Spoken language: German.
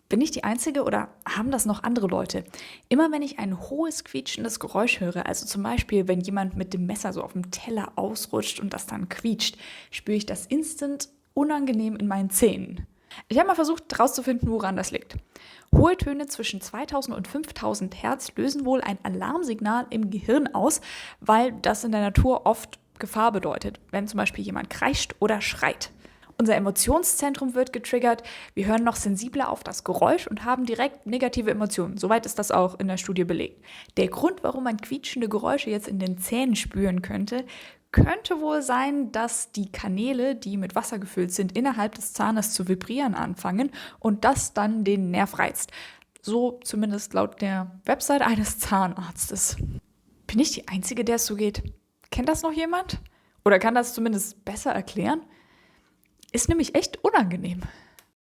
Bin ich die Einzige oder haben das noch andere Leute? Immer wenn ich ein hohes, quietschendes Geräusch höre, also zum Beispiel, wenn jemand mit dem Messer so auf dem Teller ausrutscht und das dann quietscht, spüre ich das instant unangenehm in meinen Zähnen. Ich habe mal versucht herauszufinden, woran das liegt. Hohe Töne zwischen 2000 und 5000 Hertz lösen wohl ein Alarmsignal im Gehirn aus, weil das in der Natur oft Gefahr bedeutet, wenn zum Beispiel jemand kreischt oder schreit. Unser Emotionszentrum wird getriggert, wir hören noch sensibler auf das Geräusch und haben direkt negative Emotionen. Soweit ist das auch in der Studie belegt. Der Grund, warum man quietschende Geräusche jetzt in den Zähnen spüren könnte wohl sein, dass die Kanäle, die mit Wasser gefüllt sind, innerhalb des Zahnes zu vibrieren anfangen und das dann den Nerv reizt. So zumindest laut der Website eines Zahnarztes. Bin ich die Einzige, der es so geht? Kennt das noch jemand? Oder kann das zumindest besser erklären? Ist nämlich echt unangenehm.